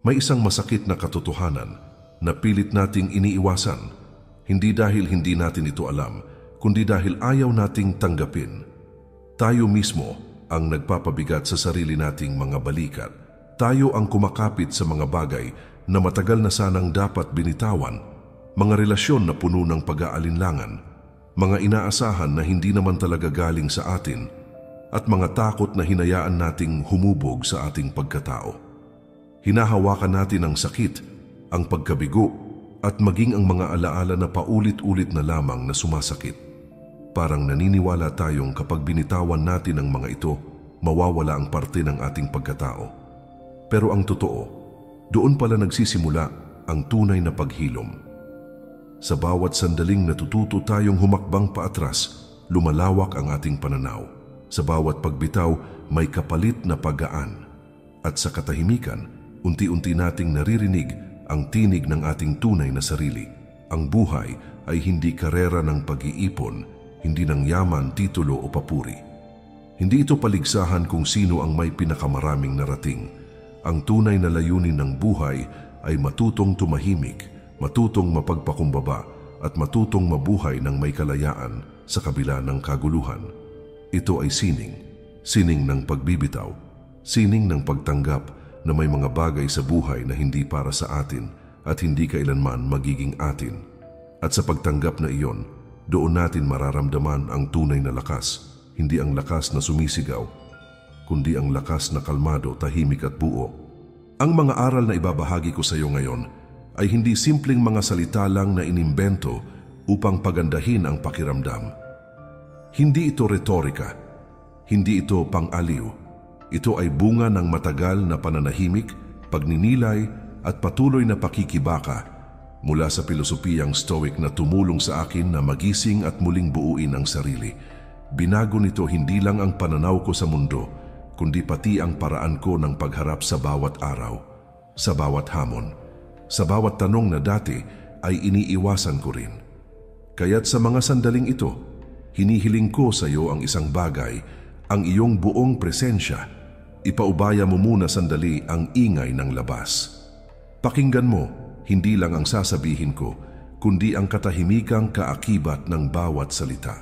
May isang masakit na katotohanan na pilit nating iniiwasan, hindi dahil hindi natin ito alam, kundi dahil ayaw nating tanggapin. Tayo mismo ang nagpapabigat sa sarili nating mga balikat. Tayo ang kumakapit sa mga bagay na matagal na sanang dapat binitawan, mga relasyon na puno ng pag-aalinlangan, mga inaasahan na hindi naman talaga galing sa atin, at mga takot na hinayaan nating humubog sa ating pagkatao. Hinahawakan natin ang sakit, ang pagkabigo, at maging ang mga alaala na paulit-ulit na lamang na sumasakit. Parang naniniwala tayong kapag binitawan natin ang mga ito, mawawala ang parte ng ating pagkatao. Pero ang totoo, doon pala nagsisimula ang tunay na paghilom. Sa bawat sandaling natututo tayong humakbang paatras, lumalawak ang ating pananaw. Sa bawat pagbitaw, may kapalit na paggaan. At sa katahimikan, unti-unti nating naririnig ang tinig ng ating tunay na sarili. Ang buhay ay hindi karera ng pag-iipon, hindi ng yaman, titulo o papuri. Hindi ito paligsahan kung sino ang may pinakamaraming narating. Ang tunay na layunin ng buhay ay matutong tumahimik, matutong mapagpakumbaba, at matutong mabuhay ng may kalayaan sa kabila ng kaguluhan. Ito ay sining ng pagbibitaw, sining ng pagtanggap na may mga bagay sa buhay na hindi para sa atin at hindi kailanman magiging atin. At sa pagtanggap na iyon, doon natin mararamdaman ang tunay na lakas, hindi ang lakas na sumisigaw, kundi ang lakas na kalmado, tahimik at buo. Ang mga aral na ibabahagi ko sa iyo ngayon ay hindi simpleng mga salita lang na inimbento upang pagandahin ang pakiramdam. Hindi ito retorika, hindi ito pang-aliw. Ito ay bunga ng matagal na pananahimik, pagninilay at patuloy na pakikibaka mula sa pilosopiyang Stoic na tumulong sa akin na magising at muling buuin ang sarili. Binago nito hindi lang ang pananaw ko sa mundo, kundi pati ang paraan ko ng pagharap sa bawat araw, sa bawat hamon, sa bawat tanong na dati ay iniiwasan ko rin. Kaya't sa mga sandaling ito, hinihiling ko sa iyo ang isang bagay, ang iyong buong presensya. Ipaubaya mo muna sandali ang ingay ng labas. Pakinggan mo, hindi lang ang sasabihin ko, kundi ang katahimikang kaakibat ng bawat salita.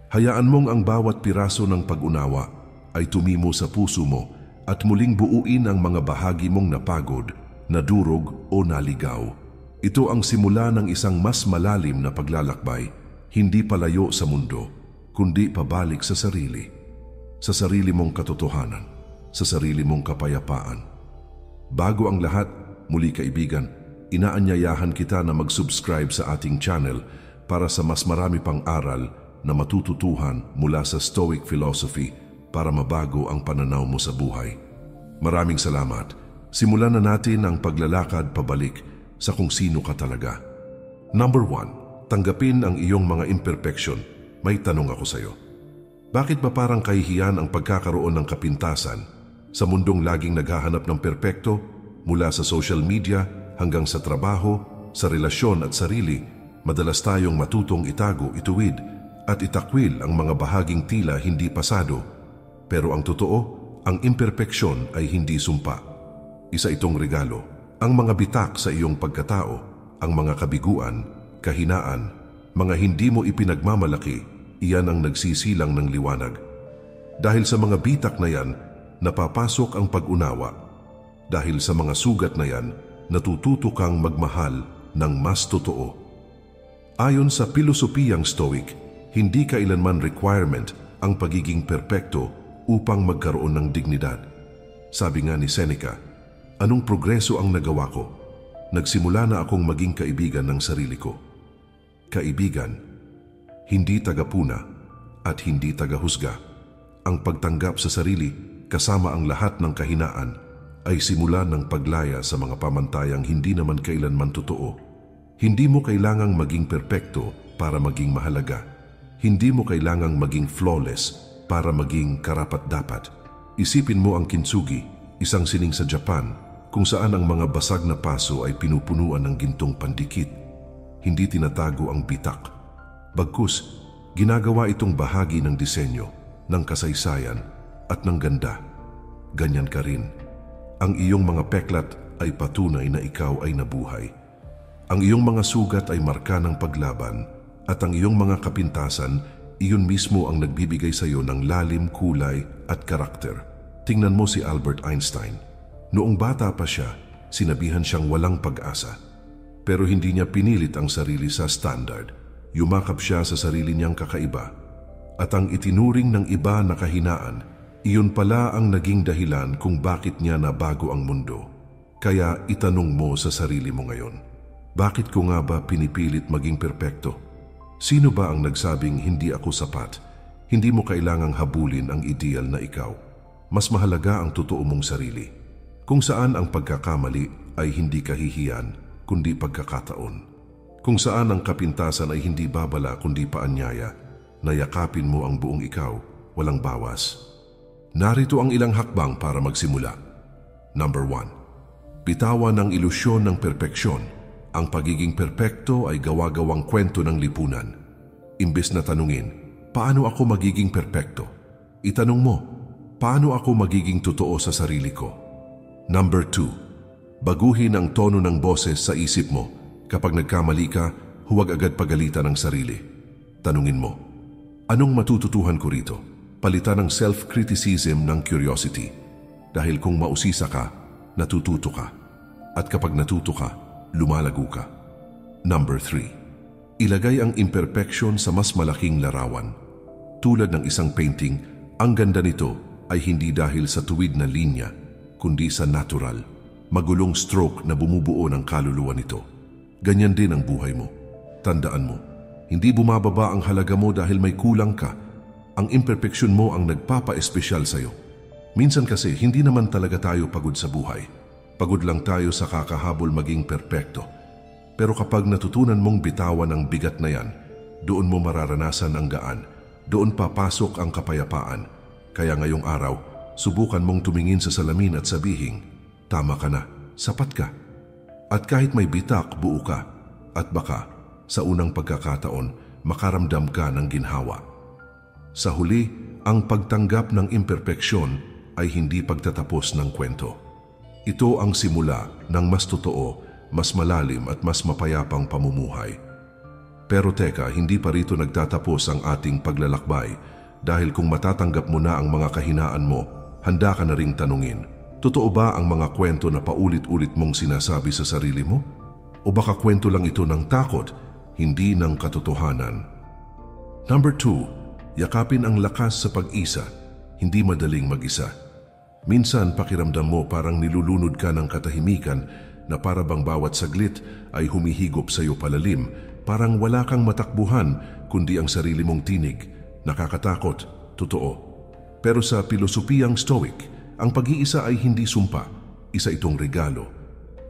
Hayaan mong ang bawat piraso ng pag-unawa ay tumimo sa puso mo at muling buuin ang mga bahagi mong napagod, nadurog o naligaw. Ito ang simula ng isang mas malalim na paglalakbay, hindi palayo sa mundo, kundi pabalik sa sarili mong katotohanan, sa sarili mong kapayapaan. Bago ang lahat, muli kaibigan, inaanyayahan kita na mag-subscribe sa ating channel para sa mas marami pang aral na matututuhan mula sa Stoic philosophy para mabago ang pananaw mo sa buhay. Maraming salamat. Simulan na natin ang paglalakad pabalik sa kung sino ka talaga. Number 1, tanggapin ang iyong mga imperfection. May tanong ako sa iyo. Bakit ba parang kahihiyan ang pagkakaroon ng kapintasan sa mundong laging naghahanap ng perpekto, mula sa social media hanggang sa trabaho, sa relasyon at sarili? Madalas tayong matutong itago, ituwid at itakwil ang mga bahaging tila hindi pasado. Pero ang totoo, ang imperpeksyon ay hindi sumpa. Isa itong regalo. Ang mga bitak sa iyong pagkatao, ang mga kabiguan, kahinaan, mga hindi mo ipinagmamalaki, iyan ang nagsisilang ng liwanag. Dahil sa mga bitak na yan, napapasok ang pag-unawa. Dahil sa mga sugat na yan, natututo kang magmahal ng mas totoo. Ayon sa pilosopiyang Stoic, hindi kailanman requirement ang pagiging perpekto upang magkaroon ng dignidad. Sabi nga ni Seneca, anong progreso ang nagawa ko? Nagsimula na akong maging kaibigan ng sarili ko. Kaibigan, hindi tagapuna at hindi tagahusga. Ang pagtanggap sa sarili kasama ang lahat ng kahinaan ay simula ng paglaya sa mga pamantayang hindi naman kailanman totoo. Hindi mo kailangang maging perpekto para maging mahalaga. Hindi mo kailangang maging flawless para maging karapat-dapat. Isipin mo ang kintsugi, isang sining sa Japan, kung saan ang mga basag na paso ay pinupunuan ng gintong pandikit. Hindi tinatago ang bitak. Bagkus, ginagawa itong bahagi ng disenyo, ng kasaysayan, at ng ganda. Ganyan ka rin. Ang iyong mga peklat ay patunay na ikaw ay nabuhay. Ang iyong mga sugat ay marka ng paglaban at ang iyong mga kapintasan, iyon mismo ang nagbibigay sa iyo ng lalim, kulay at karakter. Tingnan mo si Albert Einstein. Noong bata pa siya, sinabihan siyang walang pag-asa. Pero hindi niya pinilit ang sarili sa standard. Yumakap siya sa sarili niyang kakaiba. At ang itinuring ng iba na kahinaan, iyon pala ang naging dahilan kung bakit niya nabago ang mundo. Kaya itanong mo sa sarili mo ngayon, bakit ko nga ba pinipilit maging perpekto? Sino ba ang nagsabing hindi ako sapat? Hindi mo kailangang habulin ang ideal na ikaw. Mas mahalaga ang totoo mong sarili. Kung saan ang pagkakamali ay hindi kahihiyan, kundi pagkakataon. Kung saan ang kapintasan ay hindi babala kundi paanyaya, na yakapin mo ang buong ikaw, walang bawas. Narito ang ilang hakbang para magsimula. Number 1. Bitawan ang ilusyon ng perpeksyon. Ang pagiging perpekto ay gawa-gawang kwento ng lipunan. Imbes na tanungin, paano ako magiging perpekto? Itanong mo, paano ako magiging totoo sa sarili ko? Number 2. Baguhin ang tono ng boses sa isip mo. Kapag nagkamali ka, huwag agad pagalitan ang sarili. Tanungin mo, anong matututuhan ko rito? Palitan ng self-criticism ng curiosity. Dahil kung mausisa ka, natututo ka. At kapag natuto ka, lumalago ka. Number 3. Ilagay ang imperfection sa mas malaking larawan. Tulad ng isang painting, ang ganda nito ay hindi dahil sa tuwid na linya, kundi sa natural, magulong stroke na bumubuo ng kaluluwa nito. Ganyan din ang buhay mo. Tandaan mo, hindi bumababa ang halaga mo dahil may kulang ka. Ang imperfection mo ang nagpapa-espesyal sa'yo. Minsan kasi hindi naman talaga tayo pagod sa buhay. Pagod lang tayo sa kakahabol maging perpekto. Pero kapag natutunan mong bitawan ang bigat na yan, doon mo mararanasan ang gaan. Doon papasok ang kapayapaan. Kaya ngayong araw, subukan mong tumingin sa salamin at sabihin, tama ka na, sapat ka. At kahit may bitak, buo ka. At baka, sa unang pagkakataon, makaramdam ka ng ginhawa. Sa huli, ang pagtanggap ng imperpeksyon ay hindi pagtatapos ng kwento. Ito ang simula ng mas totoo, mas malalim at mas mapayapang pamumuhay. Pero teka, hindi pa rito nagtatapos ang ating paglalakbay dahil kung matatanggap mo na ang mga kahinaan mo, handa ka na ring tanungin, totoo ba ang mga kwento na paulit-ulit mong sinasabi sa sarili mo? O baka kwento lang ito ng takot, hindi ng katotohanan? Number 2, yakapin ang lakas sa pag-isa, hindi madaling mag-isa. Minsan pakiramdam mo parang nilulunod ka ng katahimikan na para bang bawat saglit ay humihigop sa iyo palalim, parang wala kang matakbuhan kundi ang sarili mong tinig. Nakakatakot, totoo. Pero sa pilosopiyang Stoic, ang pag-iisa ay hindi sumpa, isa itong regalo.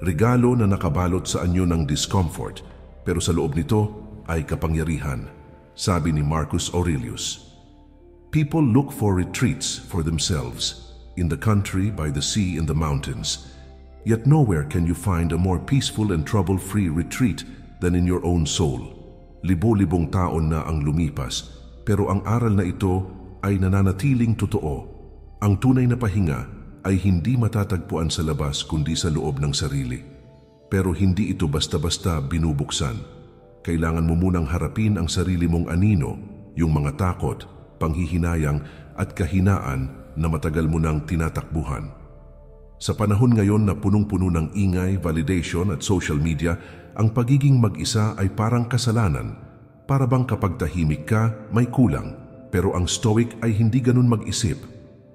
Regalo na nakabalot sa anyo ng discomfort, pero sa loob nito ay kapangyarihan. Sabi ni Marcus Aurelius, people look for retreats for themselves, in the country, by the sea, in the mountains. Yet nowhere can you find a more peaceful and trouble-free retreat than in your own soul. Libo-libong taon na ang lumipas, pero ang aral na ito ay nananatiling totoo. Ang tunay na pahinga ay hindi matatagpuan sa labas kundi sa loob ng sarili. Pero hindi ito basta-basta binubuksan. Kailangan mo munang harapin ang sarili mong anino, yung mga takot, panghihinayang at kahinaan na matagal mo nang tinatakbuhan. Sa panahon ngayon na punong-puno ng ingay, validation at social media, ang pagiging mag-isa ay parang kasalanan. Para bang kapag tahimik ka, may kulang. Pero ang Stoic ay hindi ganun mag-isip.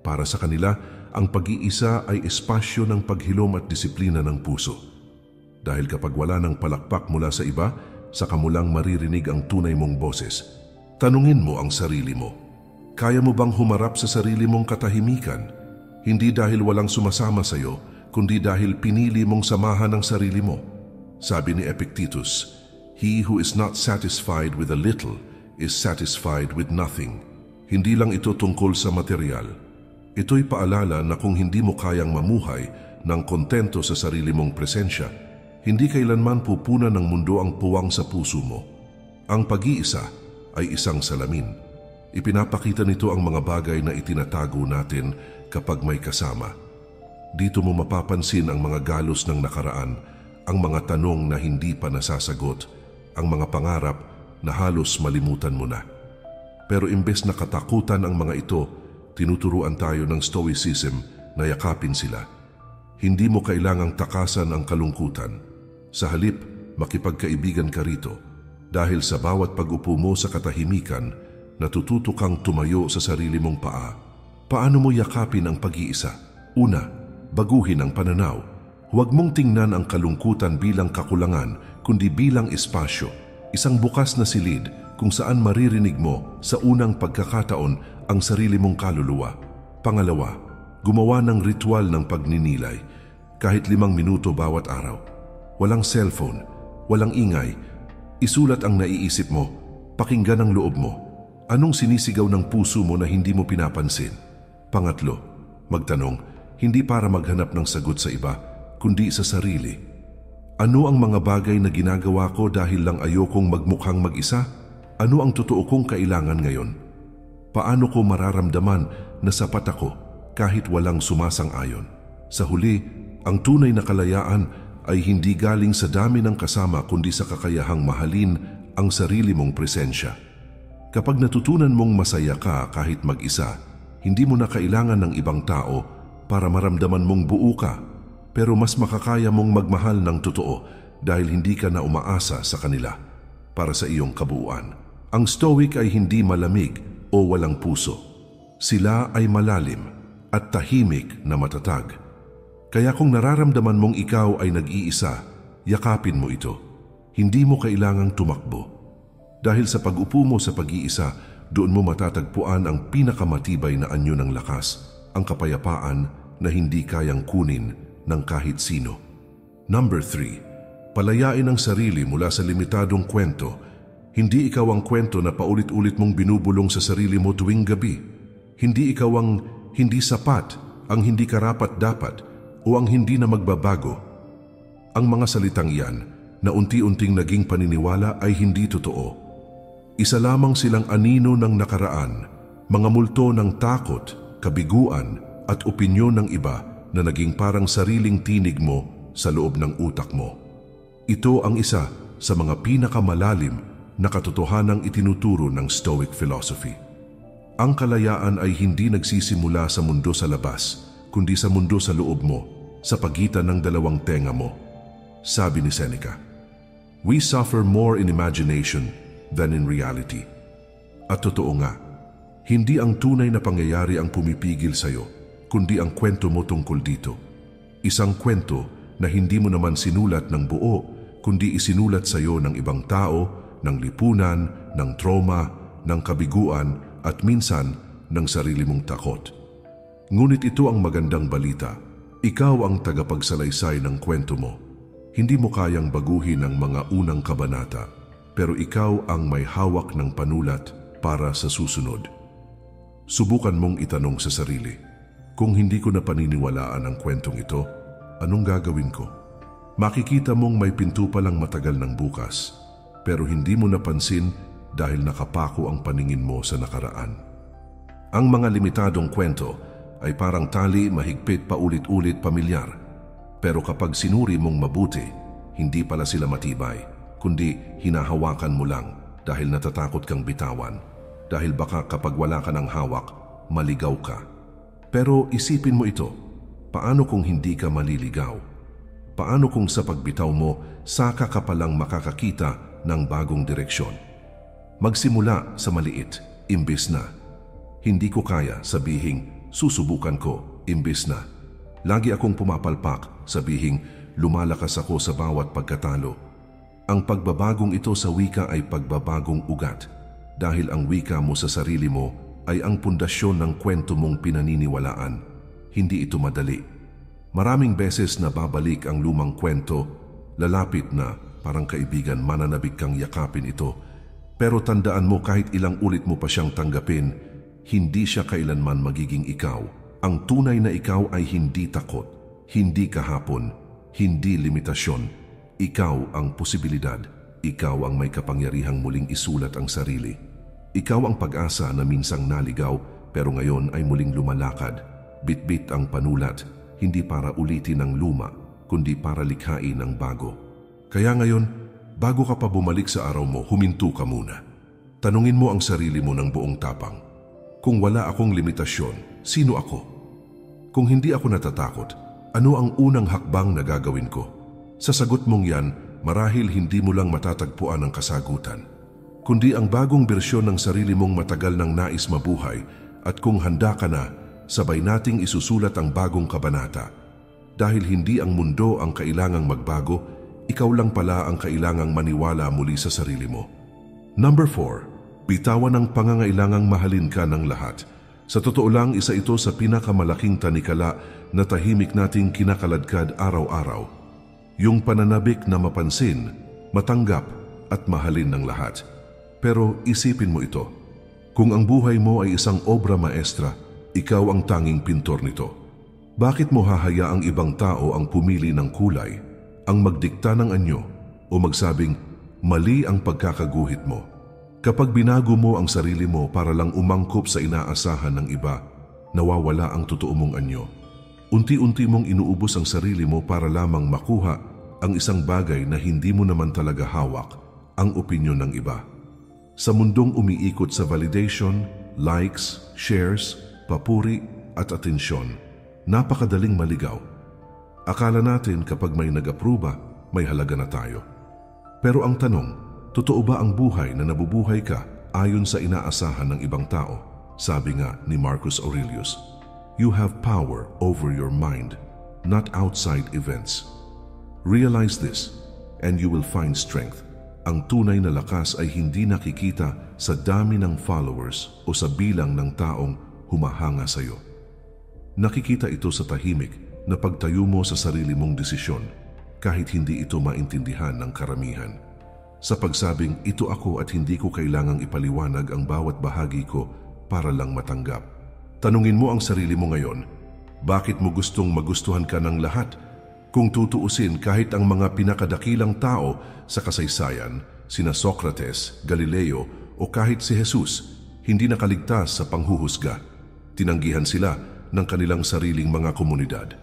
Para sa kanila, ang pag-iisa ay espasyo ng paghilom at disiplina ng puso. Dahil kapag wala ng palakpak mula sa iba, saka mo lang maririnig ang tunay mong boses. Tanungin mo ang sarili mo. Kaya mo bang humarap sa sarili mong katahimikan? Hindi dahil walang sumasama sa iyo, kundi dahil pinili mong samahan ang sarili mo. Sabi ni Epictetus, he who is not satisfied with a little is satisfied with nothing. Hindi lang ito tungkol sa material. Ito'y paalala na kung hindi mo kayang mamuhay ng kontento sa sarili mong presensya, hindi kailanman pupunan ng mundo ang puwang sa puso mo. Ang pag-iisa ay isang salamin. Ipinapakita nito ang mga bagay na itinatago natin kapag may kasama. Dito mo mapapansin ang mga galos ng nakaraan, ang mga tanong na hindi pa nasasagot, ang mga pangarap na halos malimutan mo na. Pero imbes na katakutan ang mga ito, tinuturuan tayo ng Stoicism na yakapin sila. Hindi mo kailangang takasan ang kalungkutan. Sa halip, makipagkaibigan ka rito. Dahil sa bawat pag-upo mo sa katahimikan, natututo kang tumayo sa sarili mong paa. Paano mo yakapin ang pag-iisa? Una, baguhin ang pananaw. Huwag mong tingnan ang kalungkutan bilang kakulangan, kundi bilang espasyo, isang bukas na silid kung saan maririnig mo sa unang pagkakataon ang sarili mong kaluluwa. Pangalawa, gumawa ng ritual ng pagninilay, kahit 5 minuto bawat araw. Walang cellphone, walang ingay. Isulat ang naiisip mo, pakinggan ang loob mo. Anong sinisigaw ng puso mo na hindi mo pinapansin? Pangatlo, magtanong, hindi para maghanap ng sagot sa iba, kundi sa sarili. Ano ang mga bagay na ginagawa ko dahil lang ayokong magmukhang mag-isa? Ano ang totoo kong kailangan ngayon? Paano ko mararamdaman na sapat ako kahit walang sumasang-ayon? Sa huli, ang tunay na kalayaan ay hindi galing sa dami ng kasama kundi sa kakayahang mahalin ang sarili mong presensya. Kapag natutunan mong masaya ka kahit mag-isa, hindi mo na kailangan ng ibang tao para maramdaman mong buo ka, pero mas makakaya mong magmahal ng totoo dahil hindi ka na umaasa sa kanila para sa iyong kabuuan. Ang Stoic ay hindi malamig o walang puso. Sila ay malalim at tahimik na matatag. Kaya kung nararamdaman mong ikaw ay nag-iisa, yakapin mo ito. Hindi mo kailangang tumakbo. Dahil sa pag-upo mo sa pag-iisa, doon mo matatagpuan ang pinakamatibay na anyo ng lakas, ang kapayapaan na hindi kayang kunin ng kahit sino. Number 3, palayain ang sarili mula sa limitadong kwento. Hindi ikaw ang kwento na paulit-ulit mong binubulong sa sarili mo tuwing gabi. Hindi ikaw ang hindi sapat, ang hindi karapat-dapat, o ang hindi na magbabago. Ang mga salitang iyan na unti-unting naging paniniwala ay hindi totoo. Isa lamang silang anino ng nakaraan, mga multo ng takot, kabiguan, at opinyon ng iba na naging parang sariling tinig mo sa loob ng utak mo. Ito ang isa sa mga pinakamalalim na katotohanang itinuturo ng Stoic philosophy. Ang kalayaan ay hindi nagsisimula sa mundo sa labas, kundi sa mundo sa loob mo, sa pagitan ng 2 tenga mo. Sabi ni Seneca, "We suffer more in imagination than in reality." At totoo nga, hindi ang tunay na pangyayari ang pumipigil sa'yo, kundi ang kwento mo tungkol dito. Isang kwento na hindi mo naman sinulat ng buo, kundi isinulat sa iyo ng ibang tao, ng lipunan, ng trauma, ng kabiguan, at minsan ng sarili mong takot. Ngunit ito ang magandang balita. Ikaw ang tagapagsalaysay ng kwento mo. Hindi mo kayang baguhin ang mga unang kabanata, pero ikaw ang may hawak ng panulat para sa susunod. Subukan mong itanong sa sarili, kung hindi ko na paniniwalaan ang kwentong ito, anong gagawin ko? Makikita mong may pinto palang matagal ng bukas, pero hindi mo napansin dahil nakapako ang paningin mo sa nakaraan. Ang mga limitadong kwento ay parang tali mahigpit paulit-ulit pamilyar, pero kapag sinuri mong mabuti, hindi pala sila matibay, kundi hinahawakan mo lang dahil natatakot kang bitawan, dahil baka kapag wala ka ng hawak, maligaw ka. Pero isipin mo ito, paano kung hindi ka maliligaw? Paano kung sa pagbitaw mo, saka ka palang makakakita ng bagong direksyon? Magsimula sa maliit, imbis na hindi ko kaya, sabihing susubukan ko, imbis na lagi akong pumapalpak, sabihing lumalakas ako sa bawat pagkatalo. Ang pagbabagong ito sa wika ay pagbabagong ugat, dahil ang wika mo sa sarili mo ay ang pundasyon ng kwento mong pinaniniwalaan. Hindi ito madali. Maraming beses na babalik ang lumang kwento, lalapit na parang kaibigan, mananabik kang yakapin ito. Pero tandaan mo, kahit ilang ulit mo pa siyang tanggapin, hindi siya kailanman magiging ikaw. Ang tunay na ikaw ay hindi takot, hindi kahapon, hindi limitasyon. Ikaw ang posibilidad. Ikaw ang may kapangyarihang muling isulat ang sarili. Ikaw ang pag-asa na minsang naligaw pero ngayon ay muling lumalakad. Bitbit ang panulat, hindi para ulitin ang luma, kundi para likhain ang bago. Kaya ngayon, bago ka pa bumalik sa araw mo, huminto ka muna. Tanungin mo ang sarili mo ng buong tapang. Kung wala akong limitasyon, sino ako? Kung hindi ako natatakot, ano ang unang hakbang na gagawin ko? Sa sagot mong yan, marahil hindi mo lang matatagpuan ang kasagutan, kundi ang bagong bersyon ng sarili mong matagal nang nais mabuhay. At kung handa ka na, sabay nating isusulat ang bagong kabanata. Dahil hindi ang mundo ang kailangang magbago, ikaw lang pala ang kailangang maniwala muli sa sarili mo. Number 4, bitawan ang pangangailangang mahalin ka ng lahat. Sa totoo lang, isa ito sa pinakamalaking tanikala na tahimik nating kinakaladkad araw-araw. Yung pananabik na mapansin, matanggap at mahalin ng lahat. Pero isipin mo ito, kung ang buhay mo ay isang obra maestra, ikaw ang tanging pintor nito. Bakit mo hahayaang ibang tao ang pumili ng kulay, ang magdikta ng anyo, o magsabing mali ang pagkakaguhit mo? Kapag binago mo ang sarili mo para lang umangkop sa inaasahan ng iba, nawawala ang totoo mong anyo. Unti-unti mong inuubos ang sarili mo para lamang makuha ang isang bagay na hindi mo naman talaga hawak, ang opinyon ng iba. Sa mundong umiikot sa validation, likes, shares, papuri at atensyon, napakadaling maligaw. Akala natin kapag may nag-aproba, may halaga na tayo. Pero ang tanong, totoo ba ang buhay na nabubuhay ka ayon sa inaasahan ng ibang tao? Sabi nga ni Marcus Aurelius, "You have power over your mind, not outside events." Realize this, and you will find strength. Ang tunay na lakas ay hindi nakikita sa dami ng followers o sa bilang ng taong humahanga sa iyo. Nakikita ito sa tahimik na pagtayo mo sa sarili mong desisyon kahit hindi ito maintindihan ng karamihan. Sa pagsabing, ito ako at hindi ko kailangang ipaliwanag ang bawat bahagi ko para lang matanggap. Tanungin mo ang sarili mo ngayon, bakit mo gustong magustuhan ka ng lahat? Kung tutuusin, kahit ang mga pinakadakilang tao sa kasaysayan, sina Socrates, Galileo o kahit si Jesus, hindi nakaligtas sa panghuhusga. Tinanggihan sila ng kanilang sariling mga komunidad.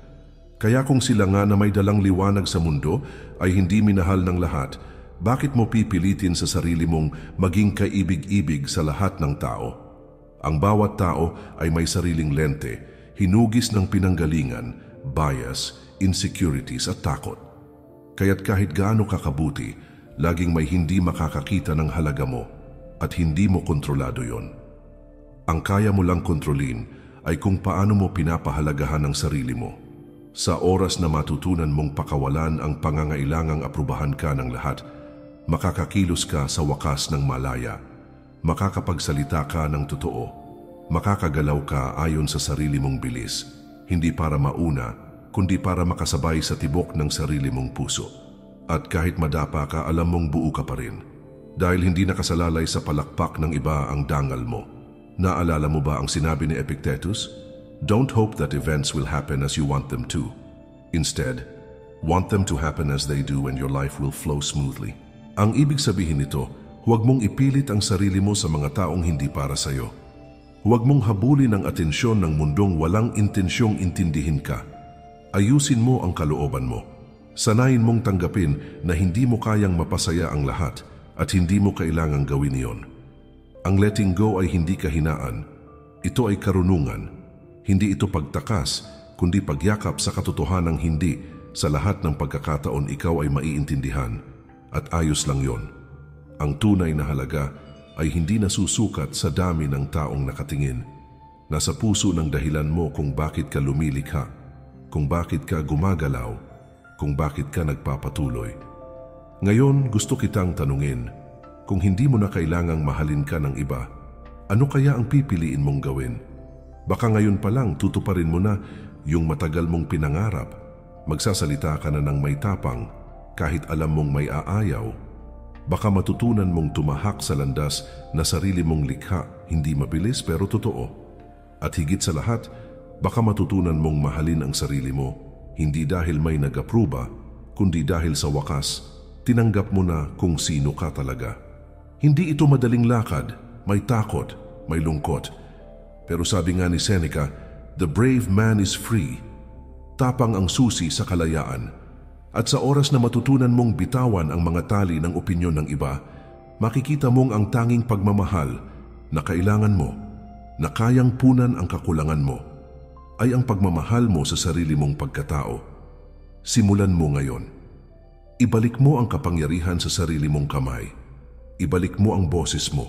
Kaya kung sila nga na may dalang liwanag sa mundo ay hindi minahal ng lahat, bakit mo pipilitin sa sarili mong maging kaibig-ibig sa lahat ng tao? Ang bawat tao ay may sariling lente, hinugis ng pinanggalingan, bias, insecurities at takot. Kaya't kahit gaano kakabuti, laging may hindi makakakita ng halaga mo at hindi mo kontrolado yon. Ang kaya mo lang kontrolin ay kung paano mo pinapahalagahan ang sarili mo. Sa oras na matutunan mong pakawalan ang pangangailangang aprubahan ka ng lahat, makakakilos ka sa wakas ng malaya, makakapagsalita ka ng totoo, makakagalaw ka ayon sa sarili mong bilis, hindi para mauna, kundi para makasabay sa tibok ng sarili mong puso. At kahit madapa ka, alam mong buo ka pa rin, dahil hindi nakasalalay sa palakpak ng iba ang dangal mo. Naalala mo ba ang sinabi ni Epictetus? Don't hope that events will happen as you want them to. Instead, want them to happen as they do and your life will flow smoothly. Ang ibig sabihin nito, huwag mong ipilit ang sarili mo sa mga taong hindi para sa iyo. Huwag mong habulin ang atensyon ng mundong walang intensyong intindihin ka. Ayusin mo ang kalooban mo. Sanayin mong tanggapin na hindi mo kayang mapasaya ang lahat at hindi mo kailangang gawin iyon. Ang letting go ay hindi kahinaan. Ito ay karunungan. Hindi ito pagtakas, kundi pagyakap sa katotohanang hindi sa lahat ng pagkakataon ikaw ay maiintindihan. At ayos lang yon. Ang tunay na halaga ay hindi nasusukat sa dami ng taong nakatingin. Nasa puso ng dahilan mo kung bakit ka lumilikha, kung bakit ka gumagalaw, kung bakit ka nagpapatuloy. Ngayon gusto kitang tanungin, kung hindi mo na kailangang mahalin ka ng iba, ano kaya ang pipiliin mong gawin? Baka ngayon pa lang tutuparin mo na yung matagal mong pinangarap. Magsasalita ka na ng may tapang kahit alam mong may aayaw. Baka matutunan mong tumahak sa landas na sarili mong likha, hindi mabilis pero totoo. At higit sa lahat, baka matutunan mong mahalin ang sarili mo, hindi dahil may nag-aproba, kundi dahil sa wakas, tinanggap mo na kung sino ka talaga. Hindi ito madaling lakad, may takot, may lungkot. Pero sabi nga ni Seneca, the brave man is free. Tapang ang susi sa kalayaan. At sa oras na matutunan mong bitawan ang mga tali ng opinyon ng iba, makikita mong ang tanging pagmamahal na kailangan mo, na kayang punan ang kakulangan mo, ay ang pagmamahal mo sa sarili mong pagkatao. Simulan mo ngayon. Ibalik mo ang kapangyarihan sa sarili mong kamay. Ibalik mo ang boses mo.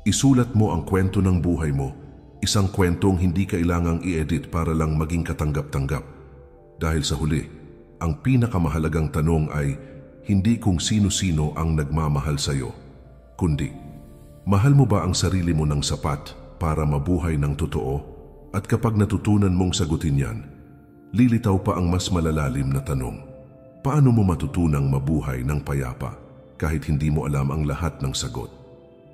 Isulat mo ang kwento ng buhay mo, isang kwentong hindi kailangang i-edit para lang maging katanggap-tanggap. Dahil sa huli, ang pinakamahalagang tanong ay hindi kung sino-sino ang nagmamahal sa iyo, kundi mahal mo ba ang sarili mo ng sapat para mabuhay ng totoo? At kapag natutunan mong sagutin yan, lilitaw pa ang mas malalalim na tanong. Paano mo matutunang mabuhay ng payapa kahit hindi mo alam ang lahat ng sagot?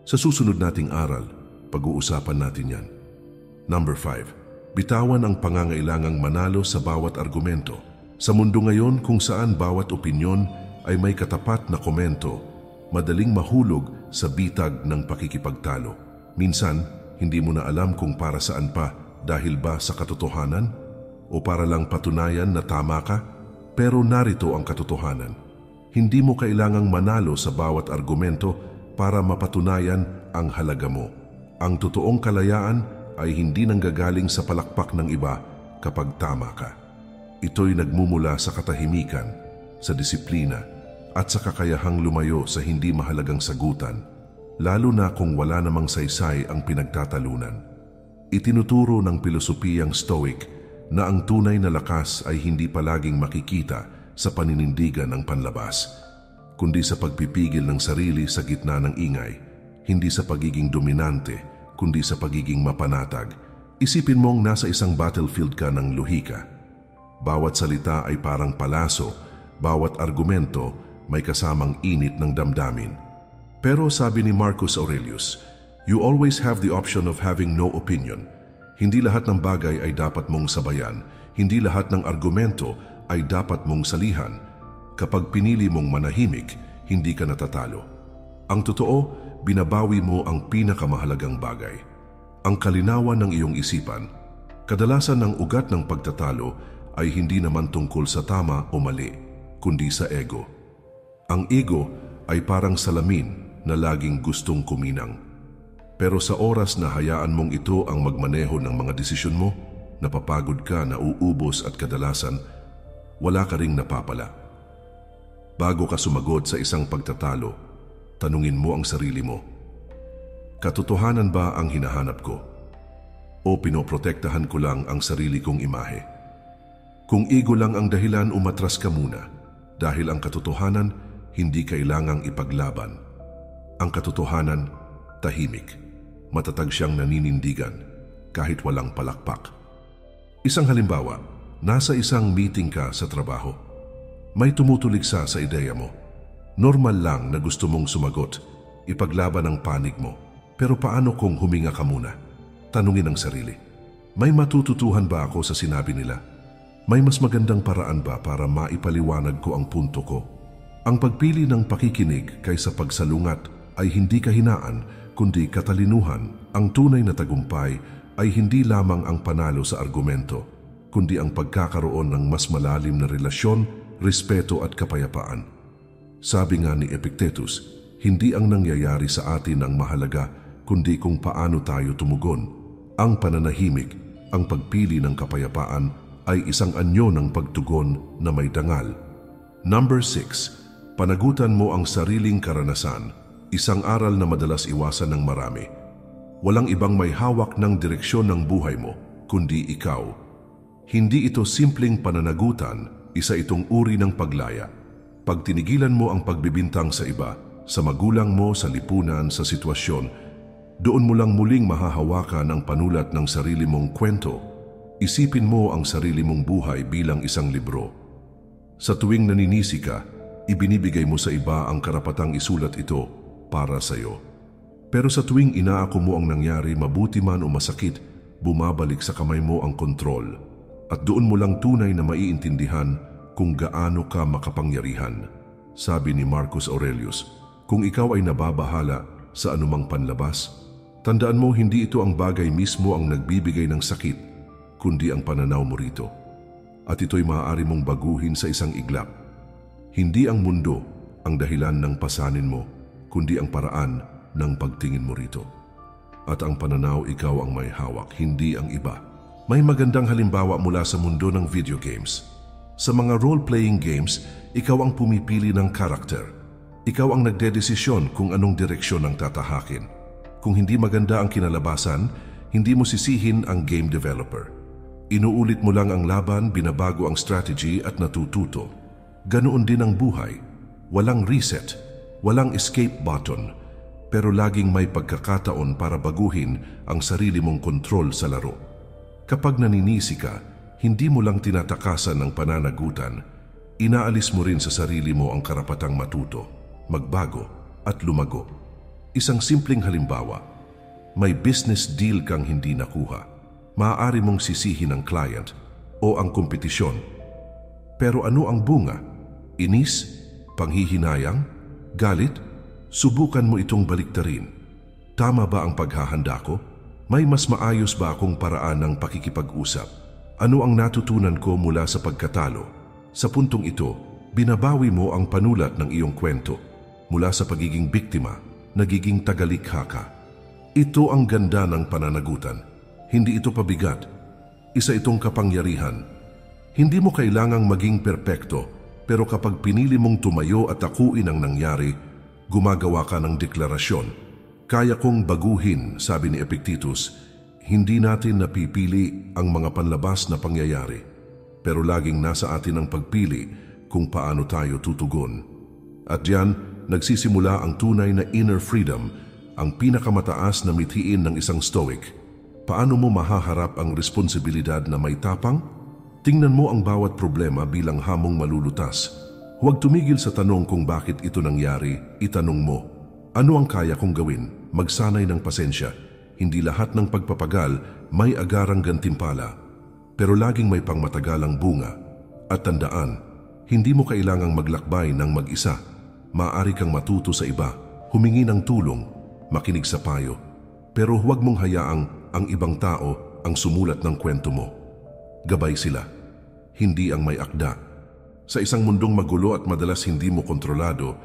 Sa susunod nating aral, pag-uusapan natin yan. Number 5. Bitawan ang pangangailangang manalo sa bawat argumento. Sa mundo ngayon kung saan bawat opinyon ay may katapat na komento, madaling mahulog sa bitag ng pakikipagtalo. Minsan, hindi mo na alam kung para saan pa, dahil ba sa katotohanan o para lang patunayan na tama ka? Pero narito ang katotohanan. Hindi mo kailangang manalo sa bawat argumento para mapatunayan ang halaga mo. Ang totoong kalayaan ay hindi nanggagaling sa palakpak ng iba kapag tama ka. Ito'y nagmumula sa katahimikan, sa disiplina, at sa kakayahang lumayo sa hindi mahalagang sagutan, lalo na kung wala namang saysay ang pinagtatalunan. Itinuturo ng pilosopiyang Stoic na ang tunay na lakas ay hindi palaging makikita sa paninindigan ng panlabas, kundi sa pagpipigil ng sarili sa gitna ng ingay, hindi sa pagiging dominante, kundi sa pagiging mapanatag. Isipin mong nasa isang battlefield ka ng lohika. Bawat salita ay parang palaso, bawat argumento may kasamang init ng damdamin. Pero sabi ni Marcus Aurelius, you always have the option of having no opinion. Hindi lahat ng bagay ay dapat mong sabayan, hindi lahat ng argumento ay dapat mong salihan. Kapag pinili mong manahimik, hindi ka natatalo. Ang totoo, binabawi mo ang pinakamahalagang bagay. Ang kalinawan ng iyong isipan. Kadalasan ng ugat ng pagtatalo ay hindi naman tungkol sa tama o mali, kundi sa ego. Ang ego ay parang salamin na laging gustong kuminang. Pero sa oras na hayaan mong ito ang magmaneho ng mga desisyon mo, napapagod ka, nauubos at kadalasan, wala ka ring napapala. Bago ka sumagot sa isang pagtatalo, tanungin mo ang sarili mo. Katotohanan ba ang hinahanap ko? O pinoprotektahan ko lang ang sarili kong imahe? Kung ego lang ang dahilan, umatras ka muna, dahil ang katotohanan hindi kailangang ipaglaban. Ang katotohanan, tahimik. Matatag siyang naninindigan kahit walang palakpak. Isang halimbawa, nasa isang meeting ka sa trabaho. May tumutuligsa sa ideya mo. Normal lang na gusto mong sumagot, ipaglaban ang panig mo. Pero paano kung huminga ka muna? Tanungin ang sarili. May matututuhan ba ako sa sinabi nila? May mas magandang paraan ba para maipaliwanag ko ang punto ko? Ang pagpili ng pakikinig kaysa pagsalungat ay hindi kahinaan, kundi katalinuhan. Ang tunay na tagumpay ay hindi lamang ang panalo sa argumento, kundi ang pagkakaroon ng mas malalim na relasyon, respeto at kapayapaan. Sabi nga ni Epictetus, hindi ang nangyayari sa atin ang mahalaga, kundi kung paano tayo tumugon. Ang pananahimik, ang pagpili ng kapayapaan, ay isang anyo ng pagtugon na may dangal. Number 6. Panagutan mo ang sariling karanasan, isang aral na madalas iwasan ng marami. Walang ibang may hawak ng direksyon ng buhay mo, kundi ikaw. Hindi ito simpleng pananagutan, isa itong uri ng paglaya. Pag tinigilan mo ang pagbibintang sa iba, sa magulang mo, sa lipunan, sa sitwasyon, doon mo lang muling mahahawakan ang panulat ng sarili mong kwento. Isipin mo ang sarili mong buhay bilang isang libro. Sa tuwing naninisi ka, ibinibigay mo sa iba ang karapatang isulat ito para sa iyo. Pero sa tuwing inaako mo ang nangyari, mabuti man o masakit, bumabalik sa kamay mo ang kontrol. At doon mo lang tunay na maiintindihan kung gaano ka makapangyarihan. Sabi ni Marcus Aurelius, kung ikaw ay nababahala sa anumang panlabas, tandaan mo hindi ito ang bagay mismo ang nagbibigay ng sakit, kundi ang pananaw mo rito. at ito'y maaari mong baguhin sa isang iglap. Hindi ang mundo ang dahilan ng pasanin mo, kundi ang paraan ng pagtingin mo rito. At ang pananaw, ikaw ang may hawak, hindi ang iba. May magandang halimbawa mula sa mundo ng video games. Sa mga role-playing games, ikaw ang pumipili ng karakter. Ikaw ang nagdedesisyon kung anong direksyon ang tatahakin. Kung hindi maganda ang kinalabasan, hindi mo sisihin ang game developer. Inuulit mo lang ang laban, binabago ang strategy at natututo. Ganoon din ang buhay. Walang reset, walang escape button, pero laging may pagkakataon para baguhin ang sarili mong kontrol sa laro. Kapag naninisi ka, hindi mo lang tinatakasan ng pananagutan, inaalis mo rin sa sarili mo ang karapatang matuto, magbago at lumago. Isang simpleng halimbawa, may business deal kang hindi nakuha. Maaari mong sisihin ang client o ang kompetisyon. Pero ano ang bunga? Inis? Panghihinayang? Galit? Subukan mo itong baliktarin. Tama ba ang paghahanda ko? May mas maayos ba akong paraan ng pakikipag-usap? Ano ang natutunan ko mula sa pagkatalo? Sa puntong ito, binabawi mo ang panulat ng iyong kwento. Mula sa pagiging biktima, nagiging tagalikha ka. Ito ang ganda ng pananagutan. Hindi ito pabigat. Isa itong kapangyarihan. Hindi mo kailangang maging perpekto, pero kapag pinili mong tumayo at akuin ang nangyari, gumagawa ka ng deklarasyon. Kaya kong baguhin, sabi ni Epictetus. Hindi natin napipili ang mga panlabas na pangyayari, pero laging nasa atin ang pagpili kung paano tayo tutugon. At diyan, nagsisimula ang tunay na inner freedom, ang pinakamataas na mithiin ng isang stoic. Paano mo mahaharap ang responsibilidad na may tapang? Tingnan mo ang bawat problema bilang hamong malulutas. Huwag tumigil sa tanong kung bakit ito nangyari, itanong mo. Ano ang kaya kong gawin? Magsanay ng pasensya. Hindi lahat ng pagpapagal may agarang gantimpala, pero laging may pangmatagalang bunga. At tandaan, hindi mo kailangang maglakbay ng mag-isa. Maaari kang matuto sa iba, humingi ng tulong, makinig sa payo. Pero huwag mong hayaang ang ibang tao ang sumulat ng kwento mo. Gabay sila, hindi ang may akda. Sa isang mundong magulo at madalas hindi mo kontrolado,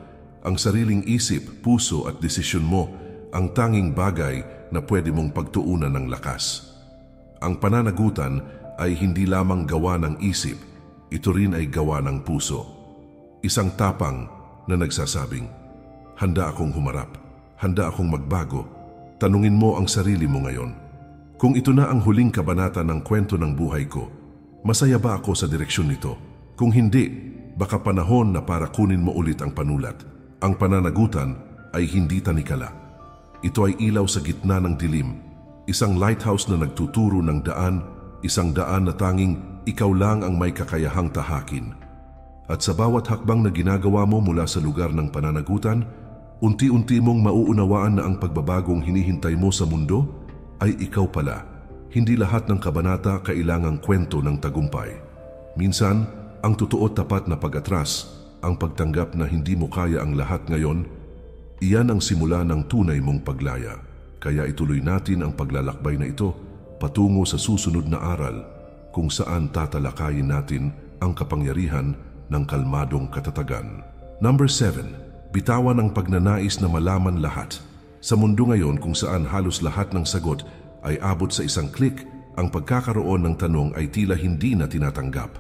ang sariling isip, puso at desisyon mo ang tanging bagay na pwede mong pagtuunan ng lakas. Ang pananagutan ay hindi lamang gawa ng isip, ito rin ay gawa ng puso. Isang tapang na nagsasabing, handa akong humarap, handa akong magbago. Tanungin mo ang sarili mo ngayon. Kung ito na ang huling kabanata ng kwento ng buhay ko, masaya ba ako sa direksyon nito? Kung hindi, baka panahon na para kunin mo ulit ang panulat. Ang pananagutan ay hindi tanikala. Ito ay ilaw sa gitna ng dilim, isang lighthouse na nagtuturo ng daan, isang daan na tanging ikaw lang ang may kakayahang tahakin. At sa bawat hakbang na ginagawa mo mula sa lugar ng pananagutan, unti-unti mong mauunawaan na ang pagbabagong hinihintay mo sa mundo ay ikaw pala. Hindi lahat ng kabanata kailangang kwento ng tagumpay. Minsan, ang totoo tapat na pag-atras, ang pagtanggap na hindi mo kaya ang lahat ngayon, iyan ang simula ng tunay mong paglaya. Kaya ituloy natin ang paglalakbay na ito patungo sa susunod na aral kung saan tatalakayin natin ang kapangyarihan ng kalmadong katatagan. Number 7. Bitawan ang pagnanais na malaman lahat. Sa mundo ngayon kung saan halos lahat ng sagot ay abot sa isang click, ang pagkakaroon ng tanong ay tila hindi na tinatanggap.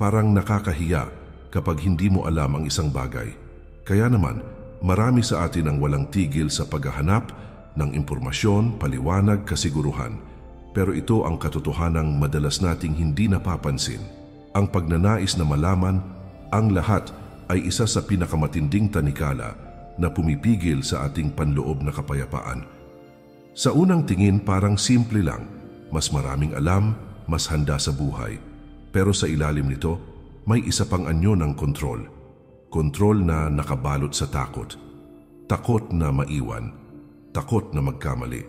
Parang nakakahiya kapag hindi mo alam ang isang bagay. Kaya naman, marami sa atin ang walang tigil sa paghahanap ng impormasyon, paliwanag, kasiguruhan. Pero ito ang katotohanang madalas nating hindi napapansin. Ang pagnanais na malaman ang lahat ay isa sa pinakamatinding tanikala na pumipigil sa ating panloob na kapayapaan. Sa unang tingin parang simple lang, mas maraming alam, mas handa sa buhay. Pero sa ilalim nito, may isa pang anyo ng kontrol. Kontrol na nakabalot sa takot. Takot na maiwan. Takot na magkamali.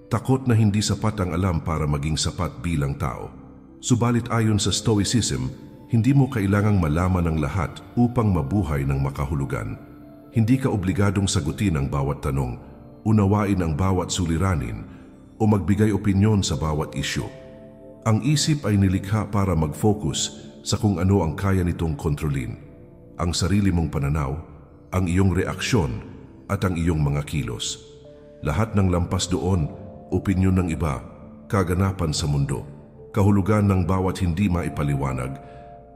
Takot na hindi sapat ang alam para maging sapat bilang tao. Subalit ayon sa Stoicism, hindi mo kailangang malaman ang lahat upang mabuhay ng makahulugan. Hindi ka obligadong sagutin ang bawat tanong, unawain ang bawat suliranin, o magbigay opinyon sa bawat isyu. Ang isip ay nilikha para mag-focus sa kung ano ang kaya nitong kontrolin. Ang sarili mong pananaw, ang iyong reaksyon at ang iyong mga kilos. Lahat ng lampas doon, opinyon ng iba, kaganapan sa mundo, kahulugan ng bawat hindi maipaliwanag,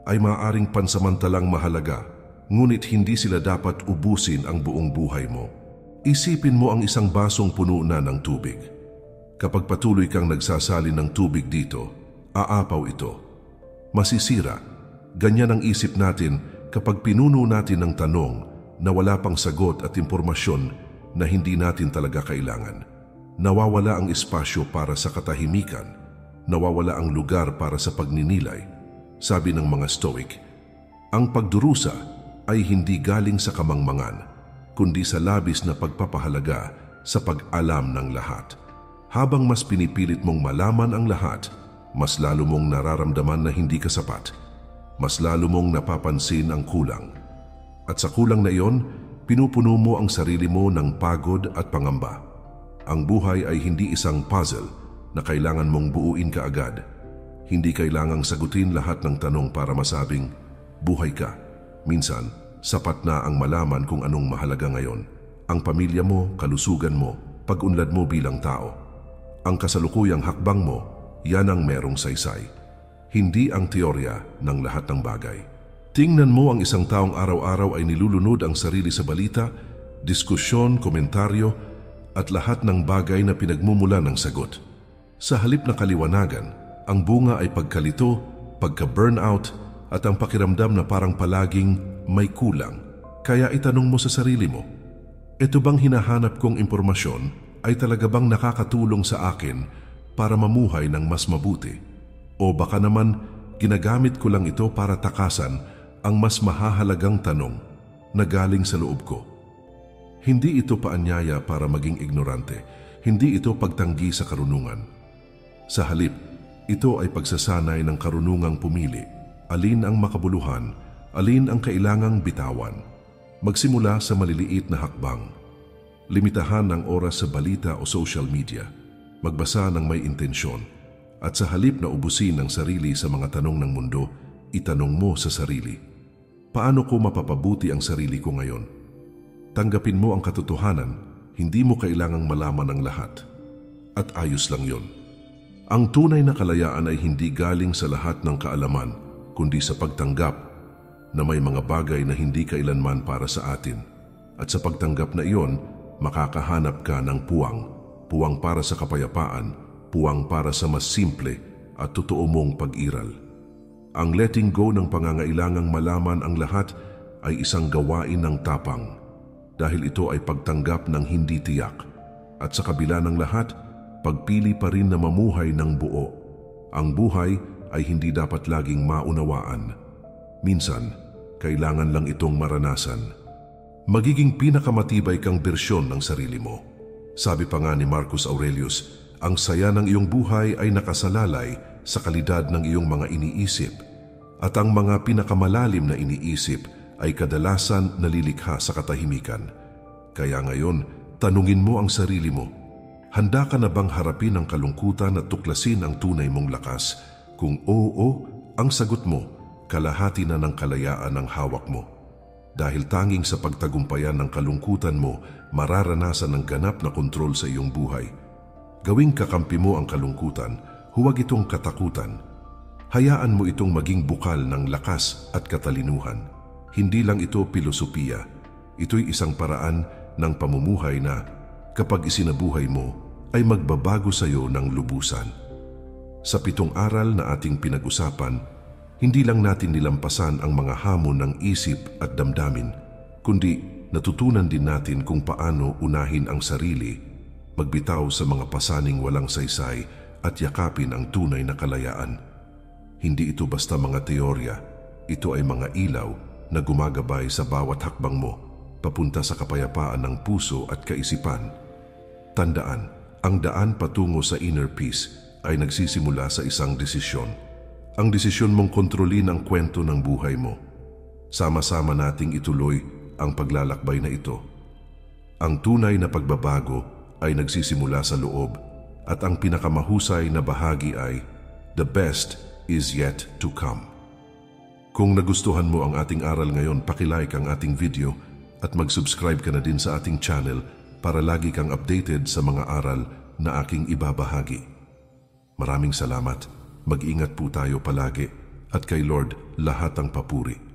ay maaaring pansamantalang mahalaga, ngunit hindi sila dapat ubusin ang buong buhay mo. Isipin mo ang isang basong puno na ng tubig. Kapag patuloy kang nagsasalin ng tubig dito, aapaw ito. Masisira. Ganyan ang isip natin kapag pinuno natin ng tanong na wala pang sagot at impormasyon na hindi natin talaga kailangan. Nawawala ang espasyo para sa katahimikan. Nawawala ang lugar para sa pagninilay. Sabi ng mga Stoic, ang pagdurusa ay hindi galing sa kamangmangan, kundi sa labis na pagpapahalaga sa pag-alam ng lahat. Habang mas pinipilit mong malaman ang lahat, mas lalo mong nararamdaman na hindi ka sapat. Mas lalo mong napapansin ang kulang. At sa kulang na iyon, pinupuno mo ang sarili mo ng pagod at pangamba. Ang buhay ay hindi isang puzzle na kailangan mong buuin kaagad. Hindi kailangang sagutin lahat ng tanong para masabing, buhay ka. Minsan, sapat na ang malaman kung anong mahalaga ngayon. Ang pamilya mo, kalusugan mo, pag-unlad mo bilang tao. Ang kasalukuyang hakbang mo, yan ang merong saysay. Hindi ang teorya ng lahat ng bagay. Tingnan mo ang isang taong araw-araw ay nilulunod ang sarili sa balita, diskusyon, komentaryo, at lahat ng bagay na pinagmumula ng sagot. Sa halip na kaliwanagan, ang bunga ay pagkalito, pagka-burnout, at ang pakiramdam na parang palaging may kulang. Kaya itanong mo sa sarili mo, ito bang hinahanap kong impormasyon ay talaga bang nakakatulong sa akin para mamuhay ng mas mabuti? O baka naman ginagamit ko lang ito para takasan ang mas mahahalagang tanong na galing sa loob ko? Hindi ito paanyaya para maging ignorante. Hindi ito pagtanggi sa karunungan. Sa halip, ito ay pagsasanay ng karunungang pumili. Alin ang makabuluhan, alin ang kailangang bitawan. Magsimula sa maliliit na hakbang. Limitahan ang oras sa balita o social media. Magbasa ng may intensyon. At sa halip na ubusin ang sarili sa mga tanong ng mundo, itanong mo sa sarili, paano ko mapapabuti ang sarili ko ngayon? Tanggapin mo ang katotohanan, hindi mo kailangang malaman ang lahat. At ayos lang yon. Ang tunay na kalayaan ay hindi galing sa lahat ng kaalaman, kundi sa pagtanggap na may mga bagay na hindi kailanman para sa atin. At sa pagtanggap na iyon, makakahanap ka ng puwang. Puwang para sa kapayapaan, puwang para sa mas simple at totoo mong pag-iral. Ang letting go ng pangangailangang malaman ang lahat ay isang gawain ng tapang, dahil ito ay pagtanggap ng hindi tiyak. At sa kabila ng lahat, pagpili pa rin na mamuhay ng buo. Ang buhay ay hindi dapat laging maunawaan. Minsan, kailangan lang itong maranasan. Magiging pinakamatibay kang bersyon ng sarili mo. Sabi pa nga ni Marcus Aurelius, ang saya ng iyong buhay ay nakasalalay sa kalidad ng iyong mga iniisip. At ang mga pinakamalalim na iniisip ay kadalasan nalilikha sa katahimikan. Kaya ngayon, tanungin mo ang sarili mo, handa ka na bang harapin ang kalungkutan at tuklasin ang tunay mong lakas? Kung oo, ang sagot mo, kalahati na ng kalayaan ang hawak mo. Dahil tanging sa pagtagumpayan ng kalungkutan mo, mararanasan ng ganap na kontrol sa iyong buhay. Gawing kakampi mo ang kalungkutan, huwag itong katakutan. Hayaan mo itong maging bukal ng lakas at katalinuhan. Hindi lang ito pilosopiya, ito'y isang paraan ng pamumuhay na kapag isinabuhay mo, ay magbabago sa iyo ng lubusan. Sa 7 aral na ating pinag-usapan, hindi lang natin nilampasan ang mga hamon ng isip at damdamin, kundi natutunan din natin kung paano unahin ang sarili, magbitaw sa mga pasaning walang saysay at yakapin ang tunay na kalayaan. Hindi ito basta mga teorya, ito ay mga ilaw na gumagabay sa bawat hakbang mo, papunta sa kapayapaan ng puso at kaisipan. Tandaan, ang daan patungo sa inner peace ay nagsisimula sa isang desisyon. Ang desisyon mong kontrolin ang kwento ng buhay mo. Sama-sama nating ituloy ang paglalakbay na ito. Ang tunay na pagbabago ay nagsisimula sa loob at ang pinakamahusay na bahagi ay the best is yet to come. Kung nagustuhan mo ang ating aral ngayon, pakilike ang ating video at mag-subscribe ka na din sa ating channel para lagi kang updated sa mga aral na aking ibabahagi. Maraming salamat. Mag-ingat po tayo palagi at kay Lord lahat ang papuri.